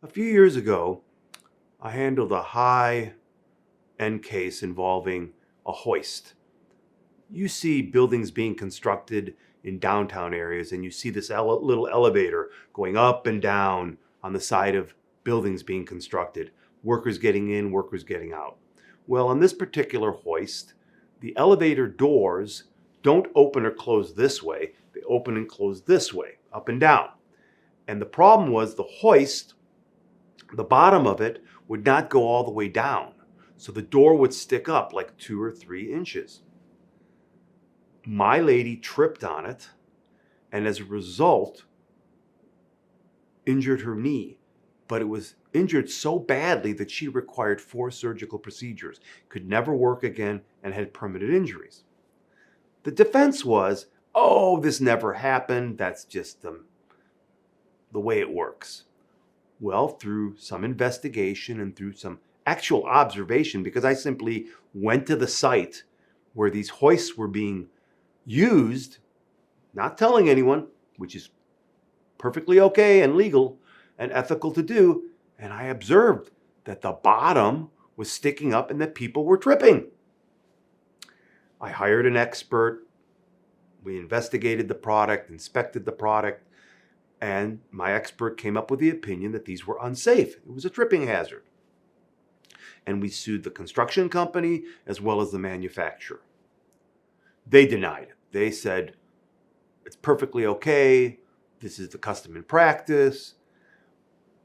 A few years ago, I handled a high-end case involving a hoist. You see buildings being constructed in downtown areas, and you see this little elevator going up and down on the side of buildings being constructed. Workers getting in, workers getting out. Well, on this particular hoist, the elevator doors don't open or close this way. They open and close this way, up and down. And the problem was the hoist, the bottom of it would not go all the way down. So the door would stick up like 2 or 3 inches. My lady tripped on it, and as a result, injured her knee. But it was injured so badly that she required 4 surgical procedures, could never work again, and had permanent injuries. The defense was, oh, this never happened. That's just the way it works. Well, through some investigation and through some actual observation, because I simply went to the site where these hoists were being used, not telling anyone, which is perfectly okay and legal and ethical to do, and I observed that the bottom was sticking up and that people were tripping. I hired an expert. We investigated the product, inspected the product, and my expert came up with the opinion that these were unsafe. It was a tripping hazard. And we sued the construction company as well as the manufacturer. They denied it. They said, it's perfectly okay. This is the custom and practice.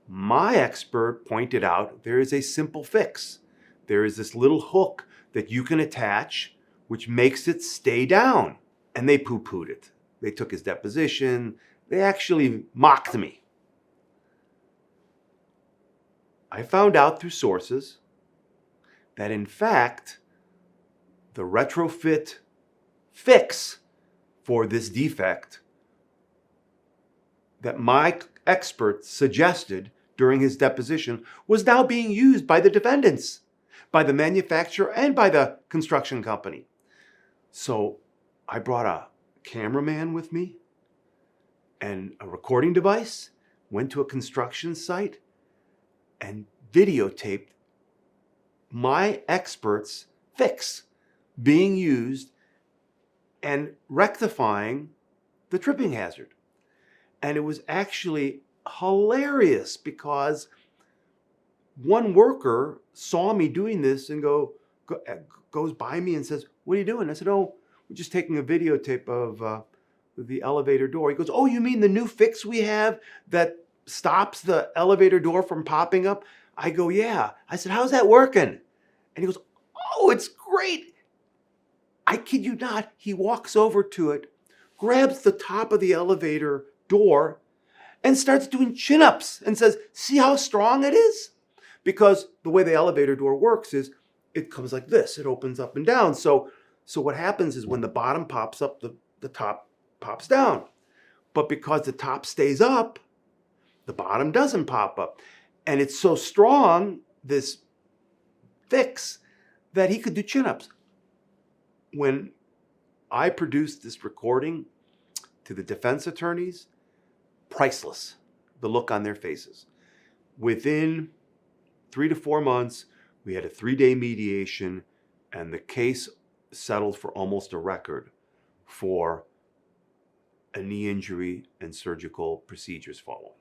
My expert pointed out there is a simple fix. There is this little hook that you can attach, which makes it stay down. And they poo-pooed it. They took his deposition. They actually mocked me. I found out through sources that in fact, the retrofit fix for this defect that my expert suggested during his deposition was now being used by the defendants, by the manufacturer and by the construction company. So I brought a cameraman with me and a recording device, went to a construction site and videotaped my expert's fix being used and rectifying the tripping hazard. And it was actually hilarious because one worker saw me doing this and goes by me and says, "What are you doing?" I said, "Oh, we're just taking a videotape of the elevator door." He goes, "Oh, you mean the new fix we have that stops the elevator door from popping up?" I go, "Yeah." I said, "How's that working?" And he goes, "Oh, it's great." I kid you not, he walks over to it, grabs the top of the elevator door, and starts doing chin-ups and says, "See how strong it is?" Because the way the elevator door works is it comes like this. It opens up and down. So what happens is when the bottom pops up, the top pops down. But because the top stays up, the bottom doesn't pop up. And it's so strong, this fix, that he could do chin-ups. When I produced this recording to the defense attorneys, priceless, the look on their faces. Within 3 to 4 months, we had a 3-day mediation, and the case settled for almost a record for a knee injury and surgical procedures following.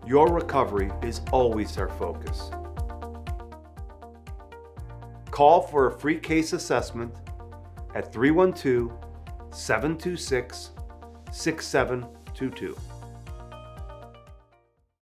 Your recovery is always our focus. Call for a free case assessment at 312-726-6722.